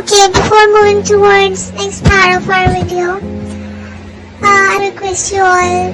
Okay, before moving towards next part of our video, I request you all.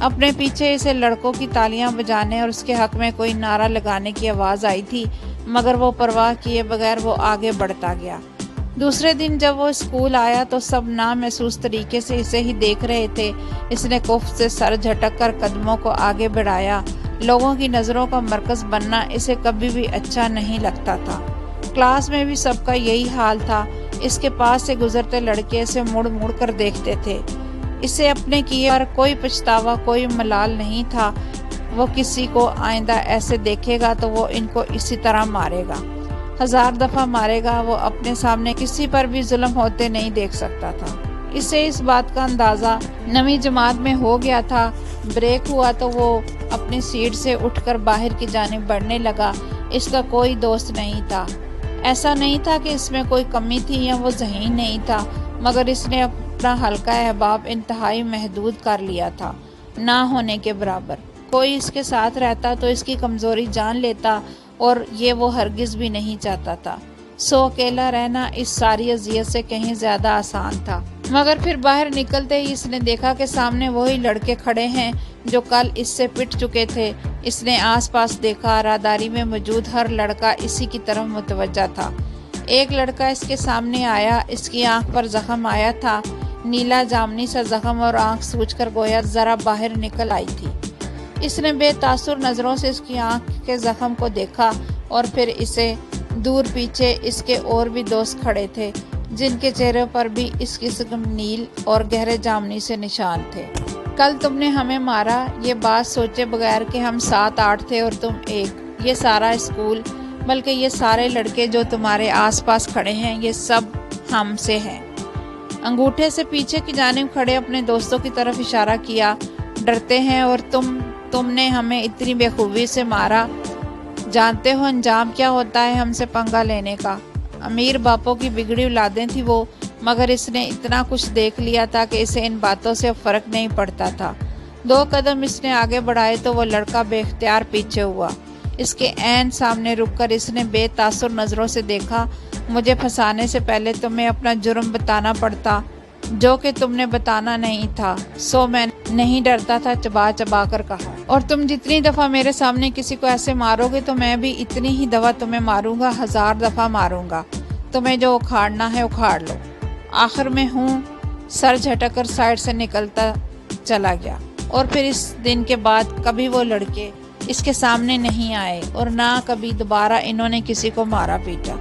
اپنے پیچھے اسے لڑکوں کی تالیاں بجانے اور اس کے حق میں کوئی نعرہ لگانے کی آواز آئی تھی، مگر وہ پرواہ کیے بغیر وہ آگے بڑھتا گیا۔ دوسرے دن جب وہ اسکول آیا تو سب نامحسوس طریقے سے اسے ہی دیکھ رہے تھے۔ اس نے کفر سے سر جھٹک کر قدموں کو آگے بڑھایا۔ لوگوں کی نظروں کا مرکز بننا اسے کبھی بھی اچھا نہیں لگتا تھا۔ کلاس میں بھی سب کا یہی حال تھا۔ اس کے پاس سے گزرتے لڑکے اسے مڑ مڑ کر دیکھتے تھے۔ اسے اپنے کیے پر کوئی پچھتاوا، کوئی ملال نہیں تھا۔ وہ کسی کو آئندہ ایسے دیکھے گا تو وہ ان کو اسی طرح مارے گا، 1000 دفعہ مارے گا۔ وہ اپنے سامنے کسی پر بھی ظلم ہوتے نہیں دیکھ سکتا تھا۔ اسے اس بات کا اندازہ 9ویں جماعت میں ہو گیا تھا۔ بریک ہوا تو وہ اپنی سیٹ سے اٹھ کر باہر کی جانب بڑھنے لگا۔ اس کا کوئی دوست نہیں تھا۔ ایسا نہیں تھا کہ اس میں کوئی کمی تھی یا وہ ذہین نہیں تھا، مگر اس نے اپنا حلقہ احباب انتہائی محدود کر لیا تھا، نہ ہونے کے برابر۔ کوئی اس کے ساتھ رہتا تو اس کی کمزوری جان لیتا، اور یہ وہ ہرگز بھی نہیں چاہتا تھا۔ سو اکیلا رہنا اس ساری اذیت سے کہیں زیادہ آسان تھا۔ مگر پھر باہر نکلتے ہی اس نے دیکھا کہ سامنے وہی لڑکے کھڑے ہیں جو کل اس سے پٹ چکے تھے۔ اس نے آس پاس دیکھا، راہداری میں موجود ہر لڑکا اسی کی طرف متوجہ تھا۔ ایک لڑکا اس کے سامنے آیا، اس کی آنکھ پر زخم آیا تھا، نیلا جامنی سا زخم، اور آنکھ سوج کر گویا ذرا باہر نکل آئی تھی۔ اس نے بے تاثر نظروں سے اس کی آنکھ کے زخم کو دیکھا، اور پھر اسے دور پیچھے اس کے اور بھی دوست کھڑے تھے جن کے چہرے پر بھی اس قسم نیل اور گہرے جامنی سے نشان تھے۔ کل تم نے ہمیں مارا، یہ بات سوچے بغیر کہ ہم 7-8 تھے اور تم 1۔ یہ سارا اسکول، بلکہ یہ سارے لڑکے جو تمہارے آس پاس کھڑے ہیں، یہ سب ہم سے ہیں۔ انگوٹھے سے پیچھے کی جانب کھڑے اپنے دوستوں کی طرف اشارہ کیا۔ ڈرتے ہیں، اور تم نے ہمیں اتنی بے خوبی سے مارا۔ جانتے ہو انجام کیا ہوتا ہے ہم سے پنگا لینے کا۔ امیر باپوں کی بگڑی اولادیں تھی وہ، مگر اس نے اتنا کچھ دیکھ لیا تھا کہ اسے ان باتوں سے فرق نہیں پڑتا تھا۔ 2 قدم اس نے آگے بڑھائے تو وہ لڑکا بے اختیار پیچھے ہوا۔ اس کے عین سامنے رک کر اس نے بے تاثر نظروں سے دیکھا۔ مجھے پھنسانے سے پہلے تمہیں اپنا جرم بتانا پڑتا، جو کہ تم نے بتانا نہیں تھا، سو میں نہیں ڈرتا تھا، چبا چبا کر کہا۔ اور تم جتنی دفعہ میرے سامنے کسی کو ایسے مارو گے تو میں بھی اتنی ہی دفعہ تمہیں ماروں گا، 1000 دفعہ ماروں گا۔ تمہیں جو اکھاڑنا ہے اکھاڑ لو۔ آخر میں ہوں سر جھٹک کر سائڈ سے نکلتا چلا گیا۔ اور پھر اس دن کے بعد کبھی وہ لڑکے اس کے سامنے نہیں آئے، اور نہ کبھی دوبارہ انہوں نے کسی کو مارا پیٹا۔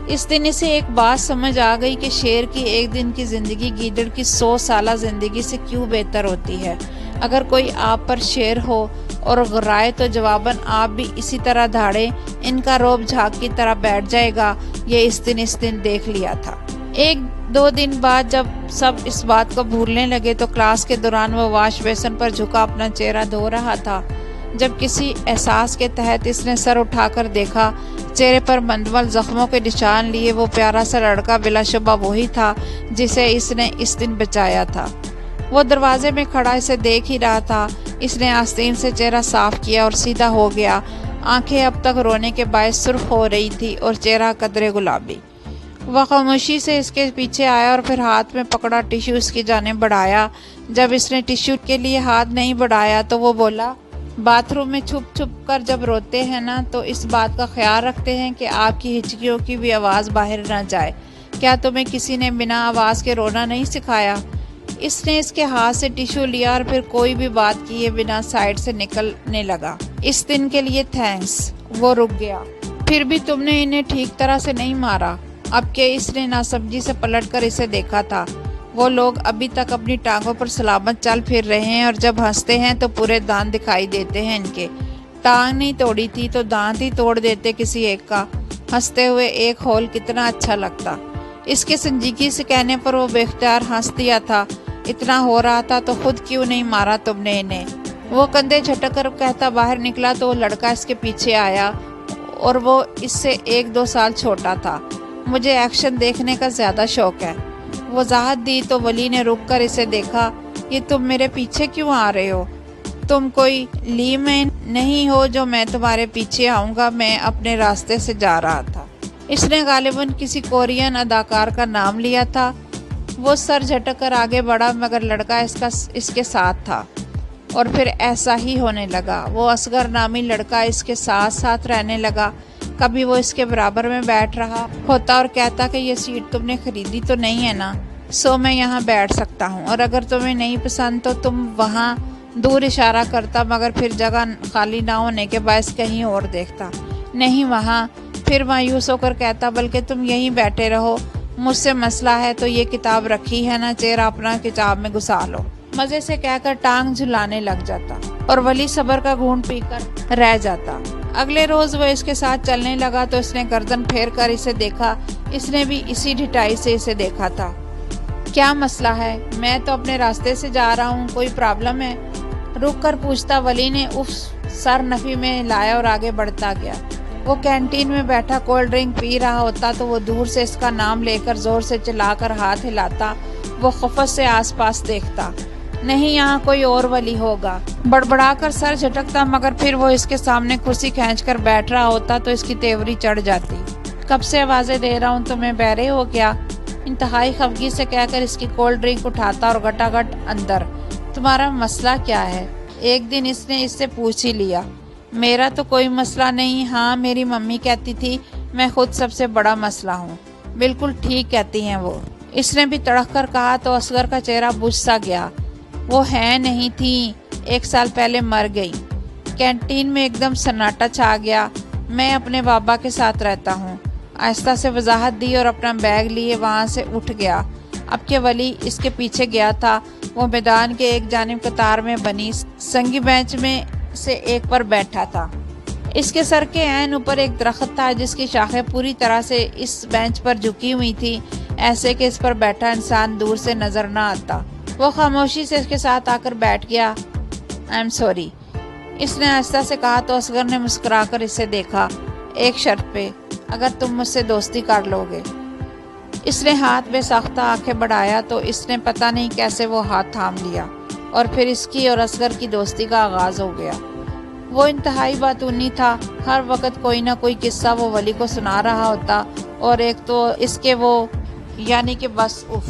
اس دن اسے ایک بات سمجھ آ گئی کہ شیر کی ایک دن کی زندگی گیدڑ کی 100 سالہ زندگی سے کیوں بہتر ہوتی ہے۔ اگر کوئی آپ پر شیر ہو اور غرائے تو جواباً آپ بھی اسی طرح دھاڑے، ان کا روب جھاگ کی طرح بیٹھ جائے گا۔ یہ اس دن دیکھ لیا تھا۔ 1-2 دن بعد جب سب اس بات کو بھولنے لگے تو کلاس کے دوران وہ واش بیسن پر جھکا اپنا چہرہ دھو رہا تھا، جب کسی احساس کے تحت اس نے سر اٹھا کر دیکھا۔ چہرے پر مندمل زخموں کے نشان لیے وہ پیارا سا لڑکا بلا شبہ وہی تھا جسے اس نے اس دن بچایا تھا۔ وہ دروازے میں کھڑا اسے دیکھ ہی رہا تھا۔ اس نے آستین سے چہرہ صاف کیا اور سیدھا ہو گیا۔ آنکھیں اب تک رونے کے باعث سرخ ہو رہی تھی اور چہرہ قدرے گلابی۔ وہ خاموشی سے اس کے پیچھے آیا اور پھر ہاتھ میں پکڑا ٹیشو اس کی جانب بڑھایا۔ جب اس نے ٹیشو کے لیے ہاتھ نہیں بڑھایا تو وہ بولا، باتھ روم میں چھپ چھپ کر جب روتے ہیں نا تو اس بات کا خیال رکھتے ہیں کہ آپ کی ہچکیوں کی بھی آواز باہر نہ جائے۔ کیا تمہیں کسی نے بنا آواز کے رونا نہیں سکھایا؟ اس نے اس کے ہاتھ سے ٹیشو لیا اور پھر کوئی بھی بات کیے بنا سائڈ سے نکلنے لگا۔ اس دن کے لیے تھینکس۔ وہ رک گیا۔ پھر بھی تم نے انہیں ٹھیک طرح سے نہیں مارا۔ اب کہ اس نے ناسمجھی سے پلٹ کر اسے دیکھا تھا۔ وہ لوگ ابھی تک اپنی ٹانگوں پر سلامت چل پھر رہے ہیں، اور جب ہنستے ہیں تو پورے دانت دکھائی دیتے ہیں ان کے۔ ٹانگ نہیں توڑی تھی تو دانت ہی توڑ دیتے کسی ایک کا۔ ہنستے ہوئے ایک ہول کتنا اچھا لگتا۔ اس کے سنجیدگی سے کہنے پر وہ بے اختیار ہنس دیا تھا۔ اتنا ہو رہا تھا تو خود کیوں نہیں مارا تم نے انہیں؟ وہ کندھے جھٹک کر کہتا باہر نکلا تو وہ لڑکا اس کے پیچھے آیا، اور وہ اس سے 1-2 سال چھوٹا تھا۔ مجھے ایکشن دیکھنے کا زیادہ شوق ہے۔ وضاحت دی تو ولی نے رک کر اسے دیکھا۔ یہ تم میرے پیچھے کیوں آ رہے ہو؟ تم کوئی لی مین نہیں ہو جو میں تمہارے پیچھے آؤں گا۔ میں اپنے راستے سے جا رہا تھا۔ اس نے غالباً کسی کورین اداکار کا نام لیا تھا۔ وہ سر جھٹک کر آگے بڑھا، مگر لڑکا اس کے ساتھ تھا۔ اور پھر ایسا ہی ہونے لگا۔ وہ اصغر نامی لڑکا اس کے ساتھ ساتھ رہنے لگا۔ کبھی وہ اس کے برابر میں بیٹھ رہا ہوتا اور کہتا کہ یہ سیٹ تم نے خریدی تو نہیں ہے نا، سو میں یہاں بیٹھ سکتا ہوں، اور اگر تمہیں نہیں پسند تو تم وہاں دور اشارہ کرتا، مگر پھر جگہ خالی نہ ہونے کے باعث کہیں اور دیکھتا، نہیں وہاں۔ پھر مایوس ہو کر کہتا بلکہ تم یہیں بیٹھے رہو، مجھ سے مسئلہ ہے تو یہ کتاب رکھی ہے نا، چہرہ اپنا کتاب میں گھسا لو۔ مزے سے کہہ کر ٹانگ جھلانے لگ جاتا اور ولی صبر کا گھونٹ پی کر رہ جاتا۔ اگلے روز وہ اس کے ساتھ چلنے لگا تو اس نے گردن پھیر کر اسے دیکھا، اس نے بھی اسی ڈھٹائی سے اسے دیکھا تھا۔ کیا مسئلہ ہے؟ میں تو اپنے راستے سے جا رہا ہوں، کوئی پرابلم ہے؟ رک کر پوچھتا۔ ولی نے سر نفی میں لایا اور آگے بڑھتا گیا۔ وہ کینٹین میں بیٹھا کولڈ ڈرنک پی رہا ہوتا تو وہ دور سے اس کا نام لے کر زور سے چلا کر ہاتھ ہلاتا۔ وہ خفت سے آس پاس دیکھتا، نہیں یہاں کوئی اور ولی ہوگا۔ بڑبڑا کر سر جھٹکتا، مگر پھر وہ اس کے سامنے کرسی کھینچ کر بیٹھ رہا ہوتا تو اس کی تیوری چڑھ جاتی۔ کب سے آوازیں دے رہا ہوں، تمہیں بہرے ہو کیا؟ انتہائی خفگی سے کہہ کر اس کی کولڈ ڈرنک اٹھاتا اور گٹا گٹ اندر۔ تمہارا مسئلہ کیا ہے؟ ایک دن اس نے اس سے پوچھ ہی لیا۔ میرا تو کوئی مسئلہ نہیں، ہاں میری ممی کہتی تھی میں خود سب سے بڑا مسئلہ ہوں۔ بالکل ٹھیک کہتی ہیں وہ، اس نے بھی تڑک کر کہا تو اصغر کا چہرہ بجھ سا گیا۔ وہ ہیں نہیں تھیں، 1 سال پہلے مر گئی۔ کینٹین میں ایک دم سناٹا چھا گیا۔ میں اپنے بابا کے ساتھ رہتا ہوں، آہستہ سے وضاحت دی اور اپنا بیگ لیے وہاں سے اٹھ گیا۔ اب کہ ولی اس کے پیچھے گیا تھا، وہ میدان کے ایک جانب قطار میں بنی سنگی بینچ میں سے ایک پر بیٹھا تھا۔ اس کے سر کے عین اوپر ایک درخت تھا جس کی شاخیں پوری طرح سے اس بینچ پر جھکی ہوئی تھی، ایسے کہ اس پر بیٹھا انسان دور سے نظر نہ آتا۔ وہ خاموشی سے اس کے ساتھ آ کر بیٹھ گیا۔ آئی ایم سوری، اس نے آہستہ سے کہا تو اصغر نے مسکرا کر اسے دیکھا۔ ایک شرط پہ، اگر تم مجھ سے دوستی کر لو گے۔ اس نے ہاتھ بے ساختہ آنکھیں بڑھایا تو اس نے پتہ نہیں کیسے وہ ہاتھ تھام لیا، اور پھر اس کی اور اصغر کی دوستی کا آغاز ہو گیا۔ وہ انتہائی باتونی تھا، ہر وقت کوئی نہ کوئی قصہ وہ ولی کو سنا رہا ہوتا، اور ایک تو اس کے وہ یعنی کہ بس اف۔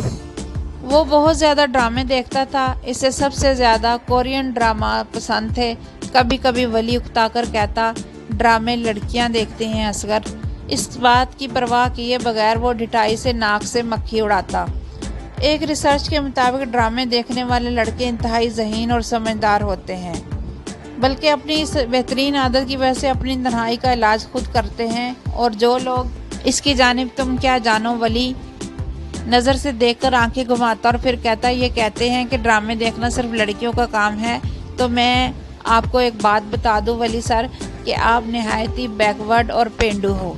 وہ بہت زیادہ ڈرامے دیکھتا تھا، اسے سب سے زیادہ کورین ڈرامہ پسند تھے۔ کبھی کبھی ولی اکتا کر کہتا، ڈرامے لڑکیاں دیکھتے ہیں اصغر۔ اس بات کی پرواہ کیے بغیر وہ ڈھٹائی سے ناک سے مکھی اڑاتا۔ ایک ریسرچ کے مطابق ڈرامے دیکھنے والے لڑکے انتہائی ذہین اور سمجھدار ہوتے ہیں، بلکہ اپنی اس بہترین عادت کی وجہ سے اپنی تنہائی کا علاج خود کرتے ہیں، اور جو لوگ اس کی جانب تم کیا جانو ولی نظر سے دیکھ کر آنکھیں گھماتا اور پھر کہتا یہ کہتے ہیں کہ ڈرامے دیکھنا صرف لڑکیوں کا کام ہے، تو میں آپ کو ایک بات بتا دوں ولی سر کہ آپ نہایت ہی بیکورڈ اور پینڈو ہو۔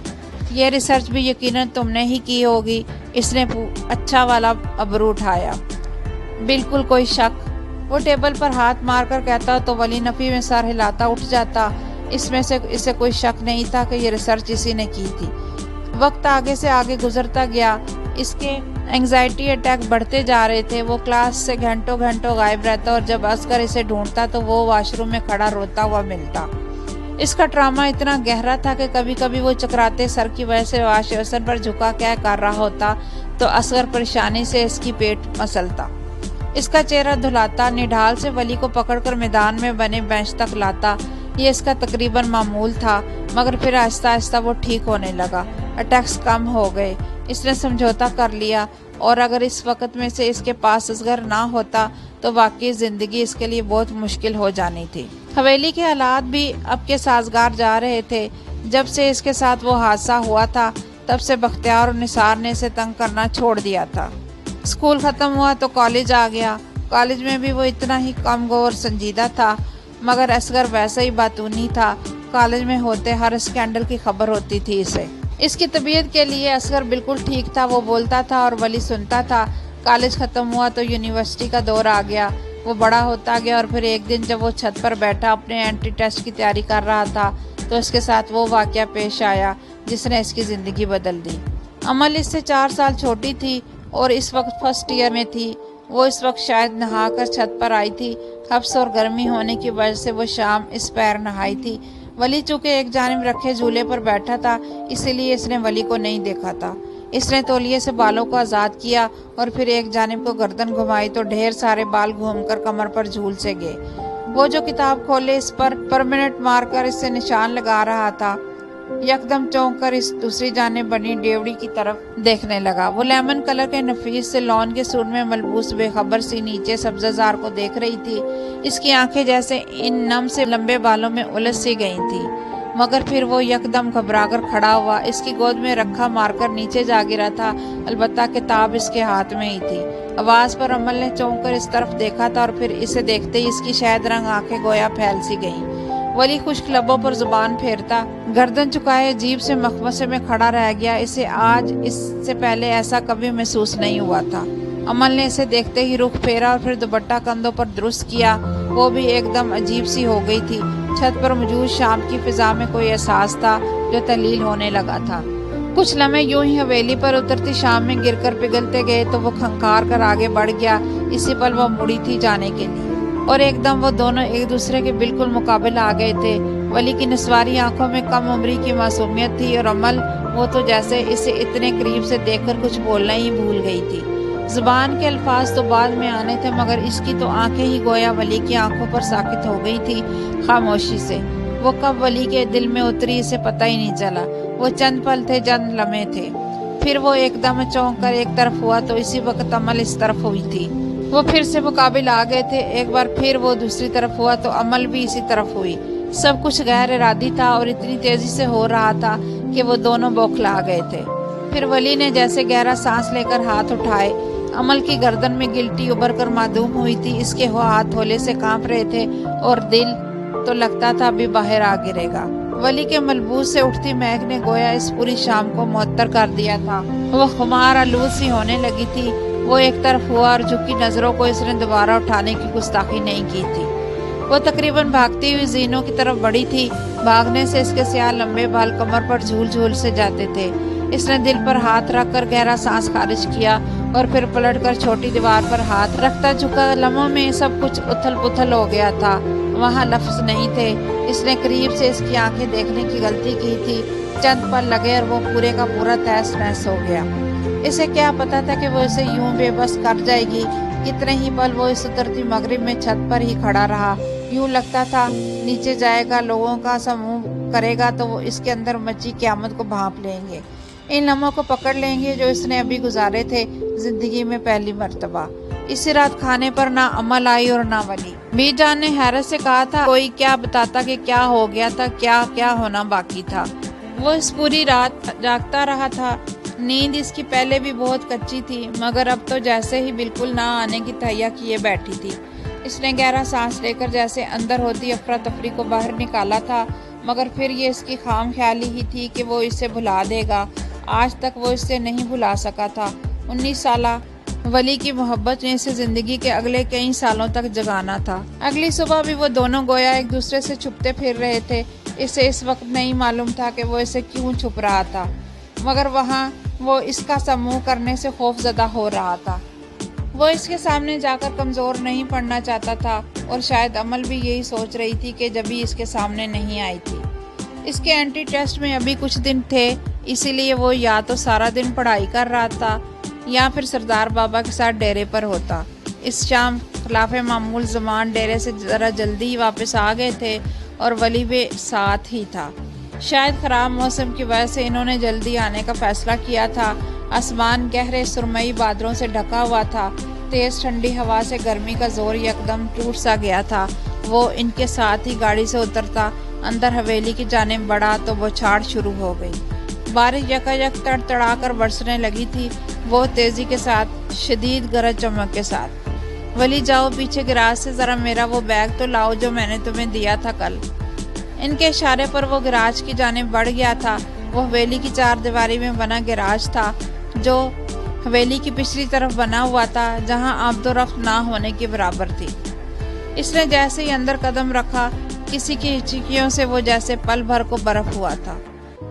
یہ ریسرچ بھی یقیناً تم نے ہی کی ہوگی۔ اس نے اچھا والا ابرو اٹھایا۔ بالکل کوئی شک، وہ ٹیبل پر ہاتھ مار کر کہتا تو ولی نفی میں سر ہلاتا اٹھ جاتا۔ اس میں سے اسے کوئی شک نہیں تھا کہ یہ ریسرچ اسی نے کی تھی۔ وقت آگے سے آگے گزرتا گیا، اس کے انگزائٹی اٹیک بڑھتے جا رہے تھے۔ وہ کلاس سے گھنٹوں گھنٹوں غائب رہتا اور جب اصغر اسے ڈھونڈتا تو وہ واش روم میں کھڑا روتا ہوا ملتا۔ اس کا ٹراما اتنا گہرا تھا کہ کبھی کبھی وہ چکراتے سر کی وجہ سے واش بیسن پر جھکا کیا کر رہا ہوتا تو اصغر پریشانی سے اس کی پیٹ مسلتا، اس کا چہرہ دھلاتا، نڈھال سے ولی کو پکڑ کر میدان میں بنے بینچ تک لاتا۔ یہ اس کا تقریباً معمول تھا، مگر پھر آہستہ آہستہ وہ ٹھیک ہونے لگا، اٹیکس کم ہو گئے۔ اس نے سمجھوتا کر لیا، اور اگر اس وقت میں سے اس کے پاس اصغر نہ ہوتا تو واقعی زندگی اس کے لیے بہت مشکل ہو جانی تھی۔ حویلی کے حالات بھی اب کے سازگار جا رہے تھے۔ جب سے اس کے ساتھ وہ حادثہ ہوا تھا تب سے بختیار اور نثار نے اسے تنگ کرنا چھوڑ دیا تھا۔ اسکول ختم ہوا تو کالج آ گیا۔ کالج میں بھی وہ اتنا ہی کم گو اور سنجیدہ تھا، مگر اصغر ویسا ہی باتونی تھا۔ کالج میں ہوتے ہر اسکینڈل کی خبر ہوتی تھی اسے۔ اس کی طبیعت کے لیے اصغر بالکل ٹھیک تھا، وہ بولتا تھا اور ولی سنتا تھا۔ کالج ختم ہوا تو یونیورسٹی کا دور آ گیا۔ وہ بڑا ہوتا گیا، اور پھر ایک دن جب وہ چھت پر بیٹھا اپنے اینٹری ٹیسٹ کی تیاری کر رہا تھا تو اس کے ساتھ وہ واقعہ پیش آیا جس نے اس کی زندگی بدل دی۔ عمل اس سے 4 سال چھوٹی تھی اور اس وقت فرسٹ ایئر میں تھی۔ وہ اس وقت شاید نہا کر چھت پر آئی تھی۔ حبس اور گرمی ہونے کی وجہ سے وہ شام اس پیر نہائی تھی۔ ولی چونکہ ایک جانب رکھے جھولے پر بیٹھا تھا اسی لیے اس نے ولی کو نہیں دیکھا تھا۔ اس نے تولیے سے بالوں کو آزاد کیا اور پھر ایک جانب کو گردن گھمائی تو ڈھیر سارے بال گھوم کر کمر پر جھول سے گئے۔ وہ جو کتاب کھولے اس پر پرمنٹ مار کر اس سے نشان لگا رہا تھا، یکدم چونک کر اس دوسری جانب بنی ڈیوڑی کی طرف دیکھنے لگا۔ وہ لیمن کلر کے نفیس سے لون کے سوٹ میں ملبوس بے خبر سی نیچے سبزہ زار کو دیکھ رہی تھی۔ اس کی آنکھیں جیسے ان نم سے لمبے بالوں میں الجھ سی گئی تھی، مگر پھر وہ یکدم گھبرا کر کھڑا ہوا، اس کی گود میں رکھا مار کر نیچے جا گرا تھا، البتہ کتاب اس کے ہاتھ میں ہی تھی۔ آواز پر عمل نے چونک کر اس طرف دیکھا تھا اور پھر اسے دیکھتے ہی اس کی شہد رنگ آنکھیں گویا پھیل سی گئیں۔ ولی خشک لبوں پر زبان پھیرتا گردن چکائے عجیب سے مخمصے میں کھڑا رہ گیا۔ اسے آج اس سے پہلے ایسا کبھی محسوس نہیں ہوا تھا۔ عمل نے اسے دیکھتے ہی رخ پھیرا اور پھر دوپٹہ کندھوں پر درست کیا۔ وہ بھی ایک دم عجیب سی ہو گئی تھی۔ چھت پر موجود شام کی فضا میں کوئی احساس تھا جو تحلیل ہونے لگا تھا۔ کچھ لمحے یوں ہی حویلی پر اترتی شام میں گر کر پگھلتے گئے تو وہ کھنکھار کر آگے بڑھ گیا۔ اسی پل وہ مڑی تھی جانے کے لیے اور ایک دم وہ دونوں ایک دوسرے کے بالکل مقابل آ گئے تھے۔ ولی کی نسواری آنکھوں میں کم عمری کی معصومیت تھی اور عمل وہ تو جیسے اسے اتنے قریب سے دیکھ کر کچھ بولنا ہی بھول گئی تھی۔ زبان کے الفاظ تو بعد میں آنے تھے، مگر اس کی تو آنکھیں ہی گویا ولی کی آنکھوں پر ساکت ہو گئی تھی خاموشی سے۔ وہ کب ولی کے دل میں اتری اسے پتہ ہی نہیں چلا۔ وہ چند پل تھے، چند لمحے تھے، پھر وہ ایک دم چونک کر ایک طرف ہوا تو اسی وقت عمل اس طرف ہوئی تھی۔ وہ پھر سے مقابل آ گئے تھے۔ ایک بار پھر وہ دوسری طرف ہوا تو عمل بھی اسی طرف ہوئی۔ سب کچھ غیر ارادی تھا اور اتنی تیزی سے ہو رہا تھا کہ وہ دونوں بوکھلا گئے تھے۔ پھر ولی نے جیسے گہرا سانس لے کر ہاتھ اٹھائے۔ عمل کی گردن میں گلٹی ابھر کر معدوم ہوئی تھی، اس کے ہاتھ ہولے سے کانپ رہے تھے اور دل تو لگتا تھا ابھی باہر آ گرے گا۔ ولی کے ملبوس سے اٹھتی مہک نے گویا اس پوری شام کو معطر کر دیا تھا۔ وہ خمار آلود سی ہونے لگی تھی۔ وہ ایک طرف ہوا اور جھکی نظروں کو اس نے دوبارہ اٹھانے کی گستاخی نہیں کی تھی۔ وہ تقریباً بھاگتی ہوئی زینوں کی طرف بڑھی تھی۔ بھاگنے سے اس کے سیاہ لمبے بال کمر پر جھول جھول سے جاتے تھے۔ اس نے دل پر ہاتھ رکھ کر گہرا سانس خارج کیا اور پھر پلٹ کر چھوٹی دیوار پر ہاتھ رکھتا جھکا۔ لمحوں میں سب کچھ اتھل پتھل ہو گیا تھا، وہاں لفظ نہیں تھے۔ اس نے قریب سے اس کی آنکھیں دیکھنے کی غلطی کی تھی۔ چند پل لگے اور وہ پورے کا پورا تہس نہس ہو گیا۔ اسے کیا پتا تھا کہ وہ اسے یوں بے بس کر جائے گی۔ کتنے ہی پل وہ اس اترتی مغرب میں چھت پر ہی کھڑا رہا۔ یوں لگتا تھا نیچے جائے گا، لوگوں کا سموہ کرے گا تو وہ اس کے اندر مچی قیامت کو بھانپ لیں گے، ان لمحوں کو پکڑ لیں گے جو اس نے ابھی گزارے تھے زندگی میں پہلی مرتبہ۔ اسی رات کھانے پر نہ عمل آئی اور نہ ولی۔ بی جان نے حیرت سے کہا تھا کوئی کیا بتاتا کہ کیا ہو گیا تھا، کیا کیا ہونا باقی تھا۔ وہ اس پوری رات جاگتا رہا تھا۔ نیند اس کی پہلے بھی بہت کچی تھی، مگر اب تو جیسے ہی بالکل نہ آنے کی تہیا کیے بیٹھی تھی۔ اس نے گہرا سانس لے کر جیسے اندر ہوتی افراتفری کو باہر نکالا تھا، مگر پھر یہ اس کی خام خیالی ہی تھی کہ وہ اسے بھلا دے گا۔ آج تک وہ اسے نہیں بھلا سکا تھا۔ 19 سالہ ولی کی محبت نے اسے زندگی کے اگلے کئی سالوں تک جگانا تھا۔ اگلی صبح بھی وہ دونوں گویا ایک دوسرے سے چھپتے پھر رہے تھے۔ اسے اس وقت نہیں معلوم تھا کہ وہ اسے کیوں چھپ رہا تھا، مگر وہاں وہ اس کا سموہ کرنے سے خوف زدہ ہو رہا تھا۔ وہ اس کے سامنے جا کر کمزور نہیں پڑنا چاہتا تھا اور شاید عمل بھی یہی سوچ رہی تھی کہ جبھی اس کے سامنے نہیں آئی تھی۔ اس کے اینٹی ٹیسٹ میں ابھی کچھ دن تھے، اسی لیے وہ یا تو سارا دن پڑھائی کر رہا تھا یا پھر سردار بابا کے ساتھ ڈیرے پر ہوتا۔ اس شام خلاف معمول زمان ڈیرے سے ذرا جلدی ہی واپس آ گئے تھے اور ولی بھی ساتھ ہی تھا۔ شاید خراب موسم کی وجہ سے انہوں نے جلدی آنے کا فیصلہ کیا تھا۔ آسمان گہرے سرمئی بادلوں سے ڈھکا ہوا تھا۔ تیز ٹھنڈی ہوا سے گرمی کا زور یکدم ٹوٹ سا گیا تھا۔ وہ ان کے ساتھ ہی گاڑی سے اترتا اندر حویلی کی جانب بڑھا تو بوچھاڑ شروع ہو گئی۔ بارش یکایک تڑتڑا کر برسنے لگی تھی، وہ تیزی کے ساتھ، شدید گرج چمک کے ساتھ۔ ولی جاؤ پیچھے گراج سے ذرا میرا وہ بیگ تو لاؤ جو میں نے تمہیں دیا تھا کل۔ ان کے اشارے پر وہ گراج کی جانب بڑھ گیا تھا۔ وہ حویلی کی 4 دیواری میں بنا گراج تھا جو حویلی کی پچھلی طرف بنا ہوا تھا، جہاں آمد و رفت نہ ہونے کے برابر تھی۔ اس نے جیسے ہی اندر قدم رکھا، کسی کی ہچکیوں سے وہ جیسے پل بھر کو برف ہوا تھا۔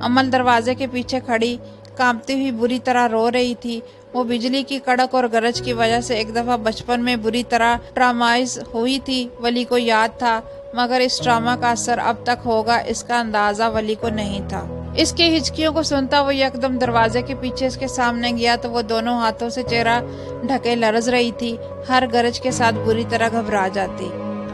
عمل دروازے کے پیچھے کھڑی کانپتی ہوئی بری طرح رو رہی تھی۔ وہ بجلی کی کڑک اور گرج کی وجہ سے ایک دفعہ بچپن میں بری طرح ٹرامائز ہوئی تھی، ولی کو یاد تھا، مگر اس ٹراما کا اثر اب تک ہوگا اس کا اندازہ ولی کو نہیں تھا۔ اس کی ہچکیوں کو سنتا وہ یکدم دروازے کے پیچھے اس کے سامنے گیا تو وہ دونوں ہاتھوں سے چہرہ ڈھکے لرز رہی تھی، ہر گرج کے ساتھ بری طرح گھبرا جاتی۔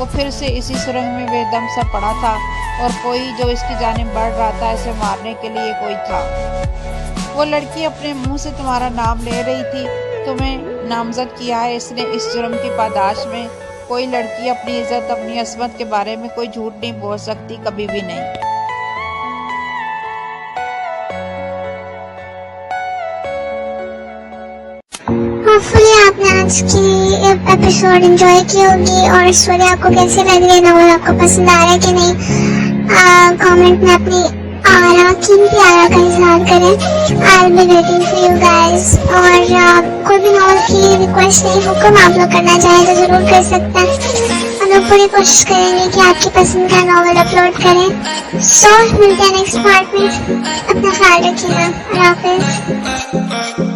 وہ پھر سے اسی سرنگ میں بے دم سا پڑا تھا اور کوئی جو اس کی جانب بڑھ رہا تھا اسے مارنے کے لیے کوئی تھا۔ وہ لڑکی اپنے منہ سے تمہارا نام لے رہی تھی، تمہیں نامزد کیا ہے اس نے اس جرم کی پاداش میں۔ کوئی لڑکی اپنی عزت، اپنی عصمت کے بارے میں کوئی جھوٹ نہیں بول سکتی، کبھی بھی نہیں۔ ہوپفلی آپ نے آج کی ایپیسوڈ انجوائے کی ہوگی، اور اسٹوری آپ کو کیسے لگ رہی ہے، ناول آپ کو پسند آ رہا ہے کہ نہیں، کامنٹ میں اپنی قیمتی آرا کا اظہار کریں۔ I'll be waiting for you guys۔ اور کوئی بھی ناول کی ریکویسٹ نہیں، حکم آپ لوگ کرنا چاہیں تو ضرور کر سکتے ہیں۔ ہم لوگ پوری کوشش کریں گے کہ آپ کی پسند کا ناول اپلوڈ کریں۔ ملتے ہیں نیکسٹ پارٹ میں، اپنا خیال رکھیے گا، اللہ حافظ۔